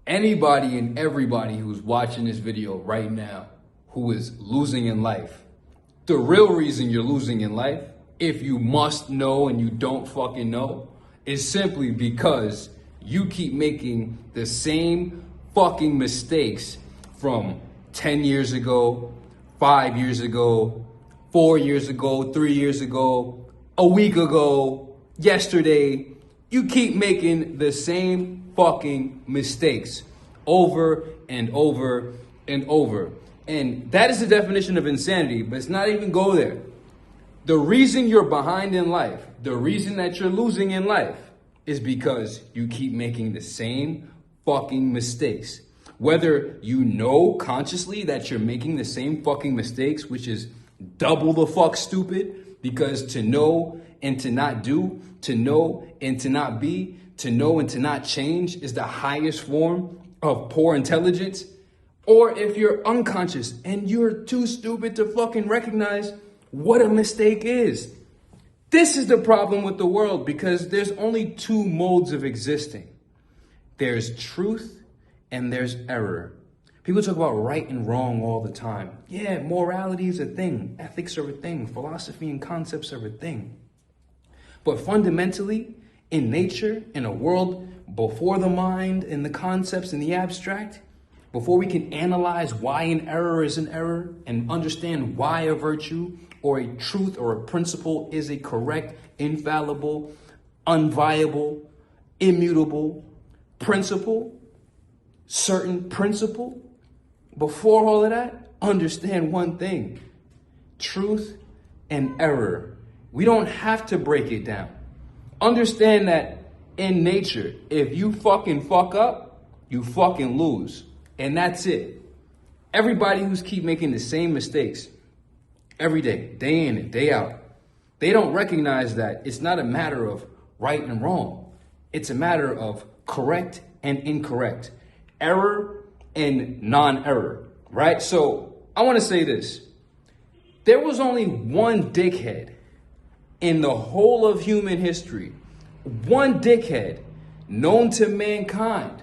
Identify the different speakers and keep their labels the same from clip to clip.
Speaker 1: Anybody and everybody who's watching this video right now who is losing in life, the real reason you're losing in life, if you must know and you don't fucking know, is simply because you keep making the same fucking mistakes from 10 years ago, 5 years ago, 4 years ago, 3 years ago, a week ago, yesterday. You keep making the same fucking mistakes over and over and over. And that is the definition of insanity, but it's not even go there. The reason you're behind in life, the reason that you're losing in life is because you keep making the same fucking mistakes. Whether you know consciously that you're making the same fucking mistakes, which is double the fuck stupid, because to know and to not do, to know and to not be, to know and to not change is the highest form of poor intelligence. Or if you're unconscious and you're too stupid to fucking recognize what a mistake is. This is the problem with the world, because there's only two modes of existing. There's truth and there's error. People talk about right and wrong all the time. Yeah, morality is a thing. Ethics are a thing. Philosophy and concepts are a thing. But fundamentally, in nature, in a world before the mind and the concepts and the abstract, before we can analyze why an error is an error and understand why a virtue or a truth or a principle is a correct, infallible, unviable, immutable principle, certain principle, before all of that, understand one thing: truth and error. We don't have to break it down. Understand that in nature, if you fucking fuck up, you fucking lose. And that's it. Everybody who's keep making the same mistakes every day in and day out, they don't recognize that it's not a matter of right and wrong. It's a matter of correct and incorrect, error and non-error, right? So I want to say this. There was only one dickhead in the whole of human history, one dickhead known to mankind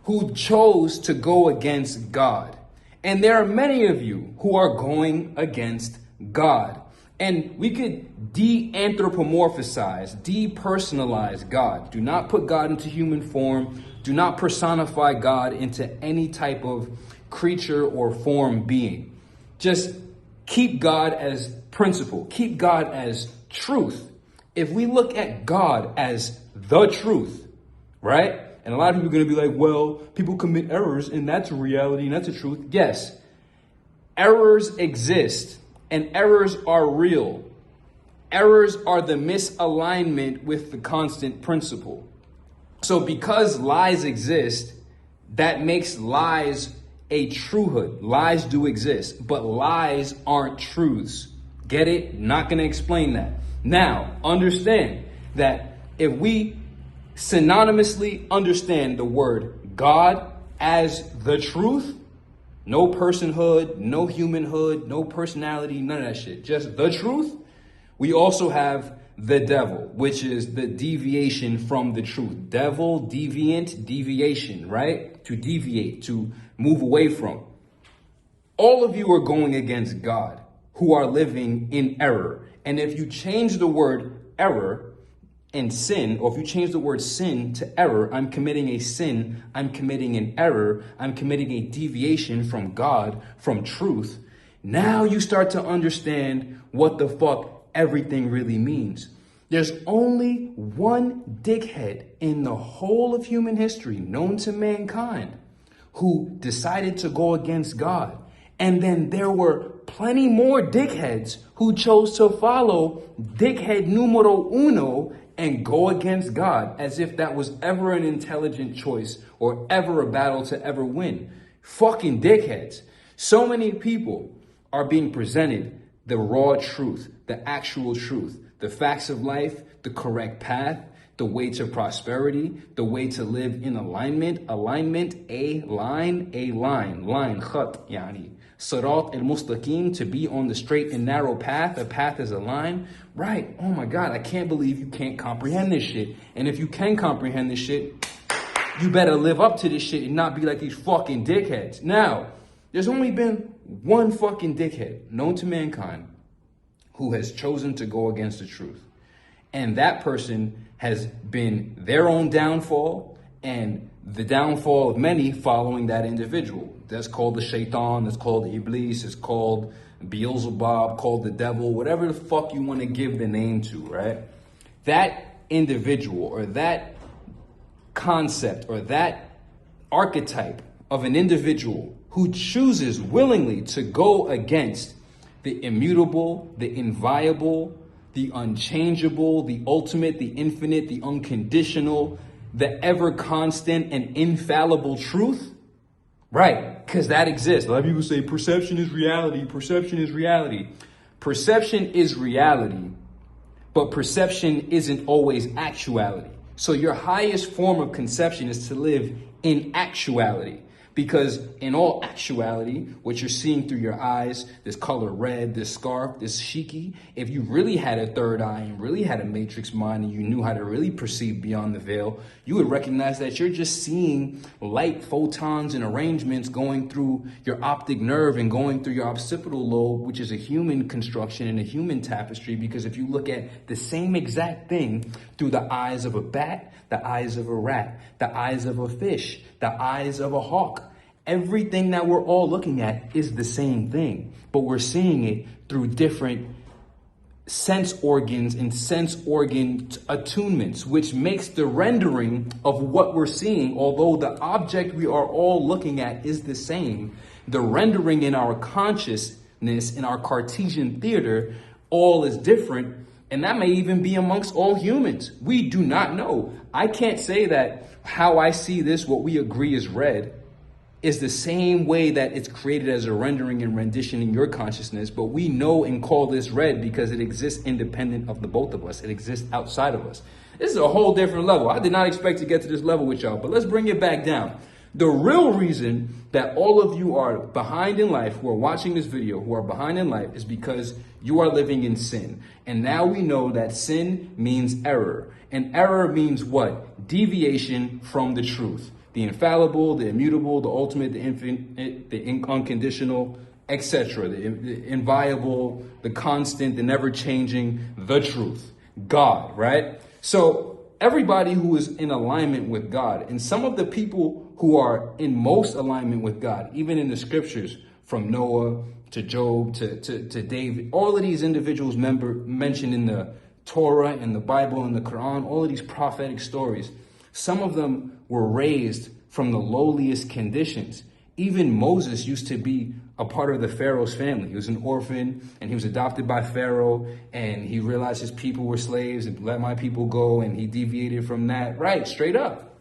Speaker 1: who chose to go against God. And there are many of you who are going against God. And we could de-anthropomorphize, depersonalize God. Do not put God into human form. Do not personify God into any type of creature or form being. Just keep God as principle. Keep God as truth. If we look at God as the truth, right? And a lot of people are going to be like, well, people commit errors and that's a reality and that's a truth. Yes, errors exist and errors are real. Errors are the misalignment with the constant principle. So because lies exist, that makes lies a truehood. Lies do exist, but lies aren't truths. Get it? Not going to explain that. Now, understand that if we synonymously understand the word God as the truth, no personhood, no humanhood, no personality, none of that shit, just the truth, we also have the devil, which is the deviation from the truth. Devil, deviant, deviation, right? To deviate, to move away from. All of you are going against God, who are living in error. And if you change the word error and sin, or if you change the word sin to error, I'm committing a sin, I'm committing an error, I'm committing a deviation from God, from truth. Now you start to understand what the fuck everything really means. There's only one dickhead in the whole of human history known to mankind who decided to go against God. And then there were plenty more dickheads who chose to follow dickhead numero uno and go against God, as if that was ever an intelligent choice or ever a battle to ever win. Fucking dickheads. So many people are being presented the raw truth, the actual truth, the facts of life, the correct path, the way to prosperity, the way to live in alignment, a line, khat, yani. Sirat al-Mustaqim, to be on the straight and narrow path. A path is a line. Right. Oh my God, I can't believe you can't comprehend this shit. And if you can comprehend this shit, You better live up to this shit and not be like these fucking dickheads. Now, there's only been one fucking dickhead known to mankind who has chosen to go against the truth. And that person has been their own downfall and the downfall of many following that individual. That's called the shaitan, that's called Iblis, it's called Beelzebub, called the devil, whatever the fuck you want to give the name to, right? That individual or that concept or that archetype of an individual who chooses willingly to go against the immutable, the inviolable, the unchangeable, the ultimate, the infinite, the unconditional, the ever constant and infallible truth. Right, because that exists. A lot of people say perception is reality, perception is reality. Perception is reality, but perception isn't always actuality. So your highest form of conception is to live in actuality. Because in all actuality, what you're seeing through your eyes, this color red, this scarf, this Sheikhy, if you really had a third eye and really had a matrix mind and you knew how to really perceive beyond the veil, you would recognize that you're just seeing light photons and arrangements going through your optic nerve and going through your occipital lobe, which is a human construction and a human tapestry. Because if you look at the same exact thing through the eyes of a bat, the eyes of a rat, the eyes of a fish, the eyes of a hawk, everything that we're all looking at is the same thing, but we're seeing it through different sense organs and sense organ attunements, which makes the rendering of what we're seeing, although the object we are all looking at is the same, the rendering in our consciousness, in our Cartesian theater, all is different. And that may even be amongst all humans. We do not know. I can't say that how I see this, what we agree is red, is the same way that it's created as a rendering and rendition in your consciousness, but we know and call this red because it exists independent of the both of us. It exists outside of us. This is a whole different level. I did not expect to get to this level with y'all, but let's bring it back down. The real reason that all of you are behind in life, who are watching this video, who are behind in life, is because you are living in sin. And now we know that sin means error. And error means what? Deviation from the truth. The infallible, the immutable, the ultimate, the infinite, the unconditional, etc. The inviolable, the constant, the never-changing, the truth. God, right? So everybody who is in alignment with God, and some of the people who are in most alignment with God, even in the scriptures, from Noah to Job to David, all of these individuals mentioned in the Torah and the Bible and the Quran, all of these prophetic stories, some of them were raised from the lowliest conditions. Even Moses used to be a part of the Pharaoh's family. He was an orphan and he was adopted by Pharaoh, and he realized his people were slaves and let my people go, and he deviated from that. Right, straight up.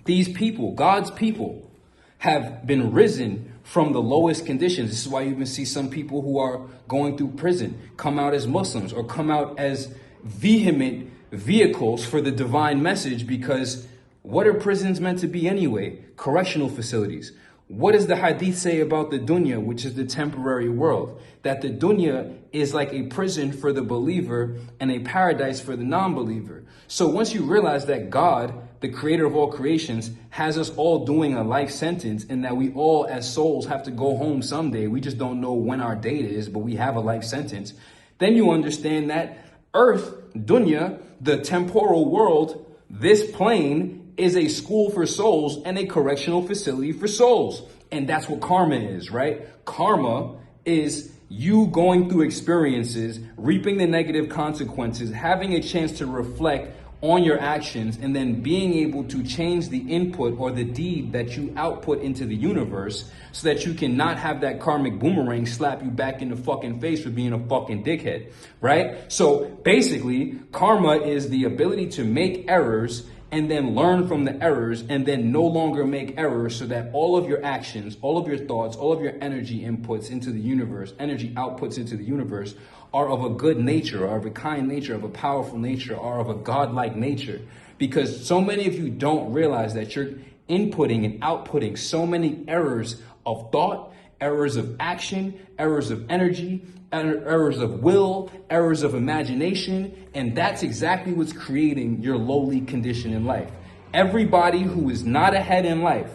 Speaker 1: These people, God's people, have been risen from the lowest conditions. This is why you even see some people who are going through prison come out as Muslims or come out as vehement vehicles for the divine message, because what are prisons meant to be anyway? Correctional facilities. What does the hadith say about the dunya, which is the temporary world? That the dunya is like a prison for the believer and a paradise for the non-believer. So once you realize that God, the creator of all creations, has us all doing a life sentence, and that we all as souls have to go home someday, we just don't know when our date is, but we have a life sentence, then you understand that earth, dunya, the temporal world, this plane, is a school for souls and a correctional facility for souls. And that's what karma is, right? Karma is you going through experiences, reaping the negative consequences, having a chance to reflect on your actions, and then being able to change the input or the deed that you output into the universe, so that you can not have that karmic boomerang slap you back in the fucking face for being a fucking dickhead, right? So basically, karma is the ability to make errors and then learn from the errors, and then no longer make errors, so that all of your actions, all of your thoughts, all of your energy inputs into the universe, energy outputs into the universe, are of a good nature, are of a kind nature, of a powerful nature, are of a godlike nature. Because so many of you don't realize that you're inputting and outputting so many errors of thought, errors of action, errors of energy, errors of will, errors of imagination, and that's exactly what's creating your lowly condition in life. Everybody who is not ahead in life,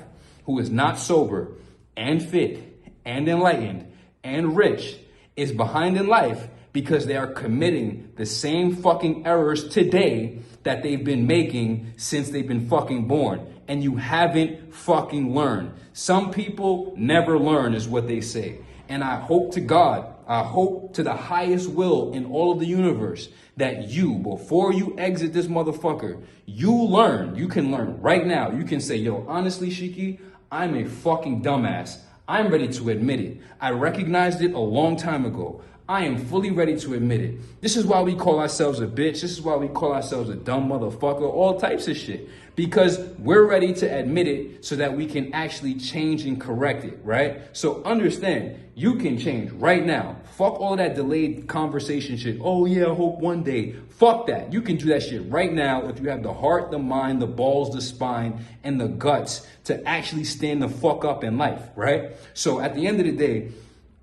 Speaker 1: who is not sober and fit and enlightened and rich, is behind in life because they are committing the same fucking errors today that they've been making since they've been fucking born. And you haven't fucking learned. Some people never learn is what they say. And I hope to God, I hope to the highest will in all of the universe that you, before you exit this motherfucker, you learn. You can learn right now. You can say, yo, honestly, Sheikhy, I'm a fucking dumbass. I'm ready to admit it. I recognized it a long time ago. I am fully ready to admit it. This is why we call ourselves a bitch. This is why we call ourselves a dumb motherfucker, all types of shit. Because we're ready to admit it so that we can actually change and correct it, right? So understand, you can change right now. Fuck all that delayed conversation shit. Oh yeah, I hope one day. Fuck that. You can do that shit right now if you have the heart, the mind, the balls, the spine, and the guts to actually stand the fuck up in life, right? So at the end of the day,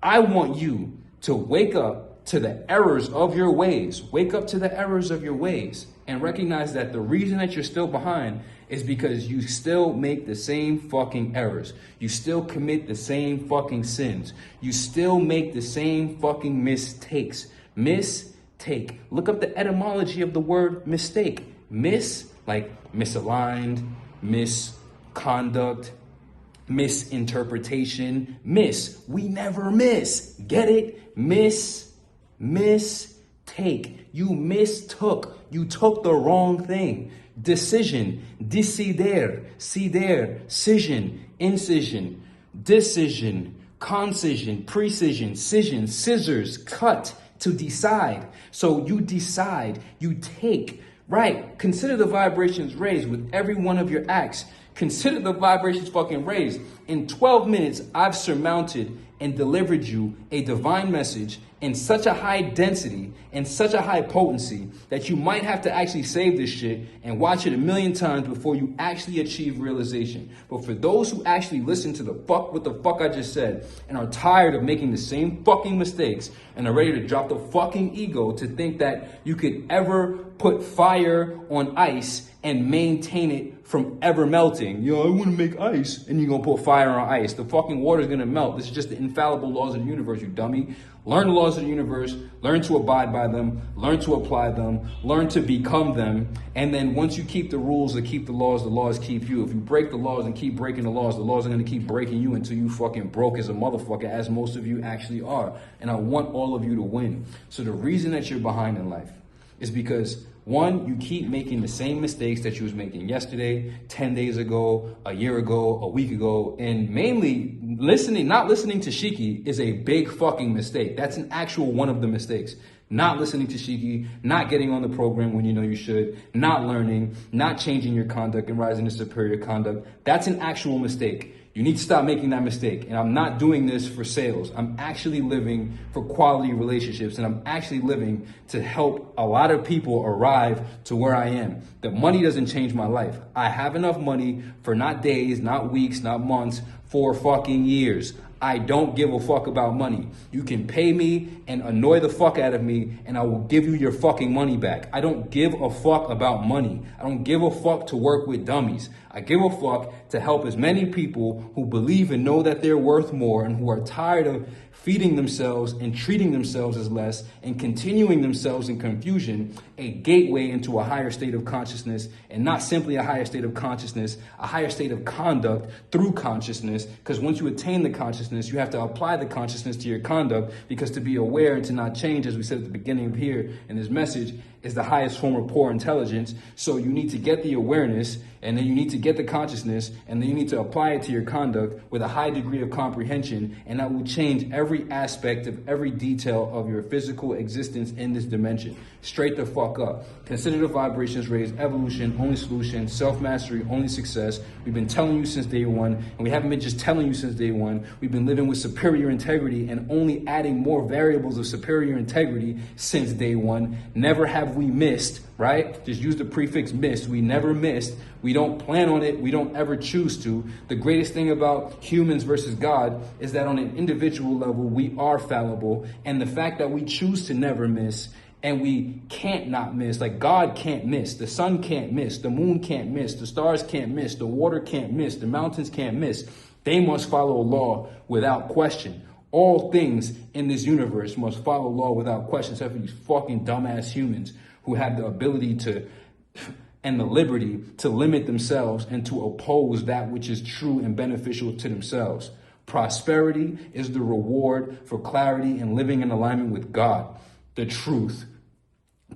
Speaker 1: I want you to wake up to the errors of your ways. Wake up to the errors of your ways and recognize that the reason that you're still behind is because you still make the same fucking errors. You still commit the same fucking sins. You still make the same fucking mistakes. Mistake. Look up the etymology of the word mistake. Miss, like misaligned, misconduct, misinterpretation. Miss. We never miss. Get it? Mistake. You mistook. You took the wrong thing. Decision. Decider. Ceder. Scission. Incision. Decision. Concision. Precision. Scission. Scissors. Cut. To decide. So you decide. You take. Right. Consider the vibrations raised with every one of your acts. Consider the vibrations fucking raised. In 12 minutes, I've surmounted and delivered you a divine message in such a high density and such a high potency that you might have to actually save this shit and watch it a million times before you actually achieve realization. But for those who actually listen to what the fuck I just said and are tired of making the same fucking mistakes and are ready to drop the fucking ego to think that you could ever put fire on ice and maintain it from ever melting. Yo, I want to make ice. And you're going to put fire on ice. The fucking water is going to melt. This is just the infallible laws of the universe, you dummy. Learn the laws of the universe. Learn to abide by them. Learn to apply them. Learn to become them. And then once you keep the rules and keep the laws keep you. If you break the laws and keep breaking the laws are going to keep breaking you until you fucking broke as a motherfucker, as most of you actually are. And I want all of you to win. So the reason that you're behind in life is because, one, you keep making the same mistakes that you was making yesterday, 10 days ago, a year ago, a week ago, and mainly not listening to Sheikhy is a big fucking mistake. That's an actual one of the mistakes. Not listening to Sheikhy, not getting on the program when you know you should, not learning, not changing your conduct and rising to superior conduct. That's an actual mistake. You need to stop making that mistake. And I'm not doing this for sales. I'm actually living for quality relationships. And I'm actually living to help a lot of people arrive to where I am. The money doesn't change my life. I have enough money for not days, not weeks, not months, for fucking years. I don't give a fuck about money. You can pay me and annoy the fuck out of me and I will give you your fucking money back. I don't give a fuck about money. I don't give a fuck to work with dummies. I give a fuck to help as many people who believe and know that they're worth more and who are tired of feeding themselves and treating themselves as less and continuing themselves in confusion, a gateway into a higher state of consciousness, and not simply a higher state of consciousness, a higher state of conduct through consciousness. Because once you attain the consciousness, you have to apply the consciousness to your conduct, because to be aware and to not change, as we said at the beginning of here in this message, is the highest form of poor intelligence. So you need to get the awareness, and then you need to get the consciousness, and then you need to apply it to your conduct with a high degree of comprehension, and that will change every aspect of every detail of your physical existence in this dimension. Straight the fuck up. Consider the vibrations raised, evolution, only solution, self-mastery, only success. We've been telling you since day one, and we haven't been just telling you since day one. We've been living with superior integrity and only adding more variables of superior integrity since day one. Never have we missed, right? Just use the prefix missed. We never missed. We don't plan on it. We don't ever choose to. The greatest thing about humans versus God is that on an individual level, we are fallible. And the fact that we choose to never miss And we can't not miss, like God can't miss, the sun can't miss, the moon can't miss, the stars can't miss, the water can't miss, the mountains can't miss. They must follow law without question. All things in this universe must follow law without question, except for these fucking dumbass humans who have the ability to and the liberty to limit themselves and to oppose that which is true and beneficial to themselves. Prosperity is the reward for clarity and living in alignment with God, the truth.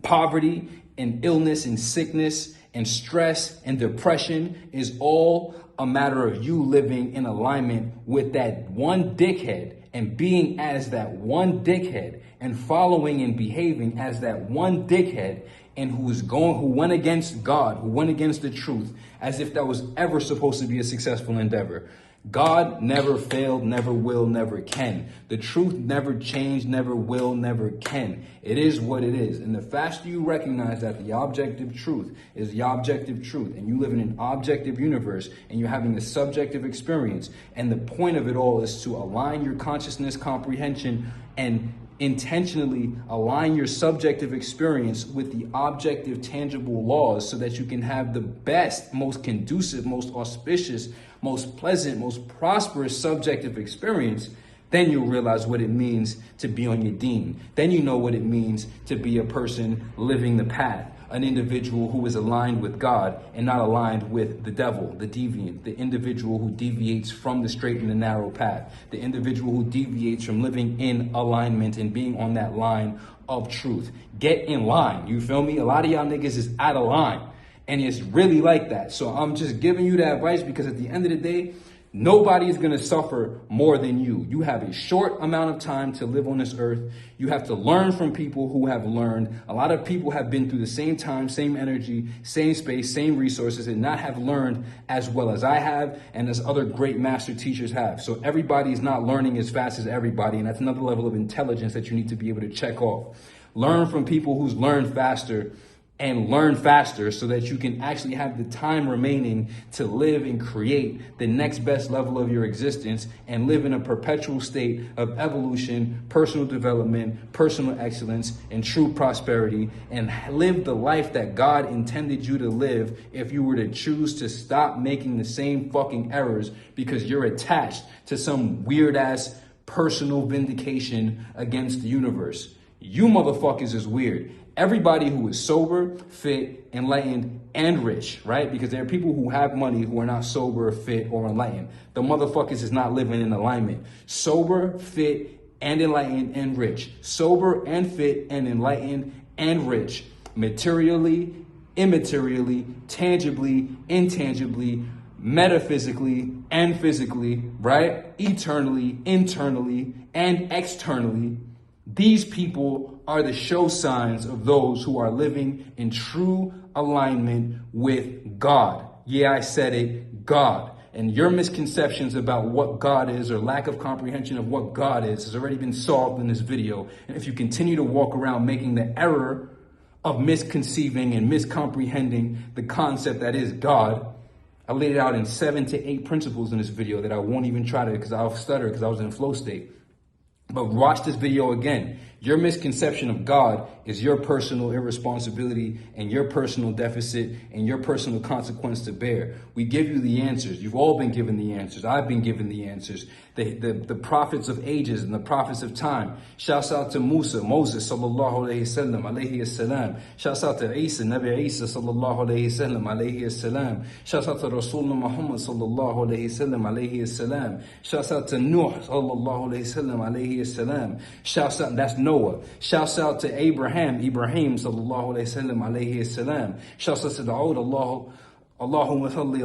Speaker 1: Poverty and illness and sickness and stress and depression is all a matter of you living in alignment with that one dickhead and being as that one dickhead and following and behaving as that one dickhead and who went against God, who went against the truth, as if that was ever supposed to be a successful endeavor. God never failed, never will, never can. The truth never changed, never will, never can. It is what it is. And the faster you recognize that the objective truth is the objective truth, and you live in an objective universe, and you're having a subjective experience, and the point of it all is to align your consciousness, comprehension, and intentionally align your subjective experience with the objective, tangible laws so that you can have the best, most conducive, most auspicious, most pleasant, most prosperous subjective experience. Then you'll realize what it means to be on your deen. Then you know what it means to be a person living the path, an individual who is aligned with God and not aligned with the devil, the deviant, the individual who deviates from the straight and the narrow path, the individual who deviates from living in alignment and being on that line of truth. Get in line, you feel me? A lot of y'all niggas is out of line, and it's really like that. So I'm just giving you that advice because at the end of the day, nobody is going to suffer more than you. You have a short amount of time to live on this earth. You have to learn from people who have learned. A lot of people have been through the same time, same energy, same space, same resources, and not have learned as well as I have and as other great master teachers have. So everybody is not learning as fast as everybody, and that's another level of intelligence that you need to be able to check off. Learn from people who's learned faster and learn faster so that you can actually have the time remaining to live and create the next best level of your existence and live in a perpetual state of evolution, personal development, personal excellence, and true prosperity, and live the life that God intended you to live if you were to choose to stop making the same fucking errors because you're attached to some weird ass personal vindication against the universe. You motherfuckers is weird. Everybody who is sober, fit, enlightened, and rich, right? Because there are people who have money who are not sober, fit, or enlightened. The motherfuckers is not living in alignment. Sober, fit, and enlightened, and rich. Sober and fit and enlightened and rich. Materially, immaterially, tangibly, intangibly, metaphysically, and physically, right? Eternally, internally, and externally. These people are the show signs of those who are living in true alignment with God. Yeah, I said it, God. And your misconceptions about what God is or lack of comprehension of what God is has already been solved in this video. And if you continue to walk around making the error of misconceiving and miscomprehending the concept that is God, I laid it out in 7 to 8 principles in this video that I won't even try to, because I'll stutter because I was in flow state. But watch this video again. Your misconception of God is your personal irresponsibility and your personal deficit and your personal consequence to bear. We give you the answers. You've all been given the answers. I've been given the answers. The prophets of ages and the prophets of time. Shouts out to Moses, sallallahu alayhi wasallam, alayhi assalam. Shouts out to Isa, Nabi Isa, sallallahu alayhi wasallam, alayhi assalam. Shouts out to Rasulullah Muhammad, sallallahu alayhi wasallam, alayhi assalam. Shouts out to Nuh, sallallahu alayhi wasallam, alayhi assalam. Shouts out, that's Noah. Shouts out to Ibrahim, sallallahu alayhi wasallam, alayhi assalam. Shouts out to Dawood, Allahumma salli,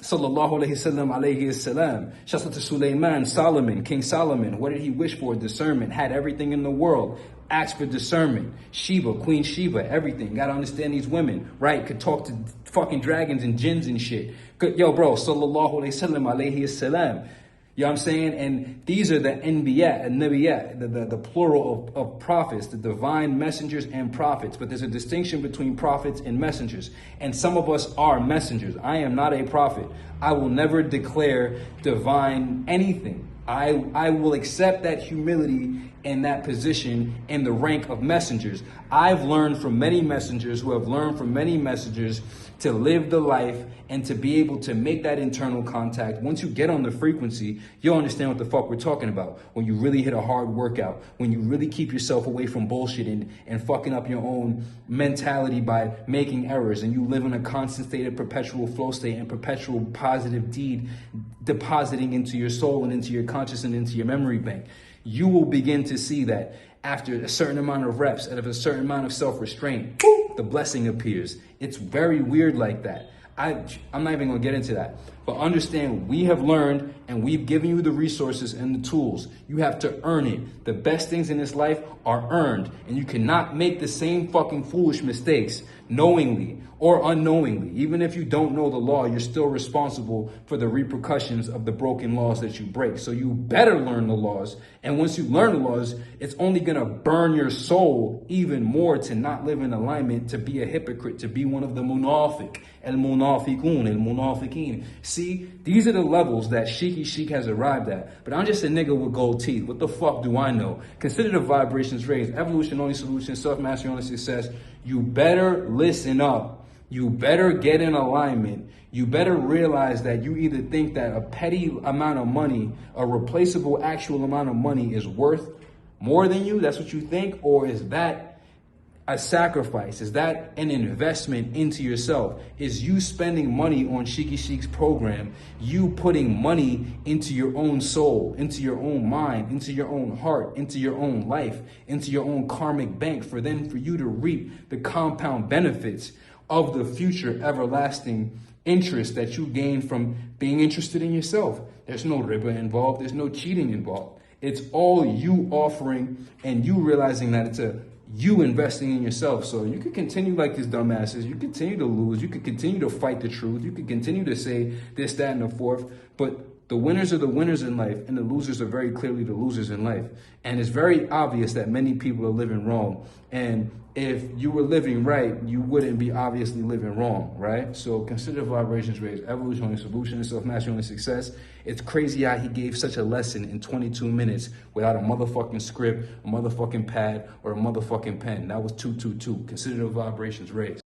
Speaker 1: sallallahu alayhi wasallam, alayhi assalam. Shouts out to Sulaiman, Solomon, King Solomon. What did he wish for? Discernment. Had everything in the world. Asked for discernment. Sheba, Queen Sheba, everything. Gotta understand these women, right? Could talk to fucking dragons and jinns and shit. Yo, bro, sallallahu alayhi wasallam, alayhi assalam. You know what I'm saying? And these are the Anbiya and Nabiyat, the plural of prophets, the divine messengers and prophets. But there's a distinction between prophets and messengers. And some of us are messengers. I am not a prophet. I will never declare divine anything. I will accept that humility and that position in the rank of messengers. I've learned from many messengers who have learned from many messengers to live the life and to be able to make that internal contact. Once you get on the frequency, you'll understand what the fuck we're talking about. When you really hit a hard workout, when you really keep yourself away from bullshit and fucking up your own mentality by making errors, and you live in a constant state of perpetual flow state and perpetual positive deed depositing into your soul and into your conscious and into your memory bank, you will begin to see that after a certain amount of reps, out of a certain amount of self-restraint, the blessing appears. It's very weird like that. I'm not even gonna get into that. But understand, we have learned and we've given you the resources and the tools. You have to earn it. The best things in this life are earned. And you cannot make the same fucking foolish mistakes knowingly or unknowingly. Even if you don't know the law, you're still responsible for the repercussions of the broken laws that you break. So you better learn the laws. And once you learn the laws, it's only gonna burn your soul even more to not live in alignment, to be a hypocrite, to be one of the munafiq, el-munafiqun, el-munafiqin. See, these are the levels that Sheikhy Chic has arrived at. But I'm just a nigga with gold teeth. What the fuck do I know? Consider the vibrations raised. Evolution, only solution. Self-mastery, only success. You better listen up. You better get in alignment. You better realize that you either think that a petty amount of money, a replaceable actual amount of money is worth more than you. That's what you think. Or is that a sacrifice? Is that an investment into yourself? Is you spending money on Sheikhy Chic's program, you putting money into your own soul, into your own mind, into your own heart, into your own life, into your own karmic bank for you to reap the compound benefits of the future everlasting interest that you gain from being interested in yourself. There's no riba involved. There's no cheating involved. It's all you offering and you realizing that it's you investing in yourself. So you could continue like these dumbasses. You continue to lose. You could continue to fight the truth. You could continue to say this, that, and the fourth. But the winners are the winners in life, and the losers are very clearly the losers in life. And it's very obvious that many people are living wrong. And if you were living right, you wouldn't be obviously living wrong, right? So consider vibrations raised. Evolution, only solution. Self-mastery, only success. It's crazy how he gave such a lesson in 22 minutes without a motherfucking script, a motherfucking pad, or a motherfucking pen. That was 222. Consider the vibrations raised.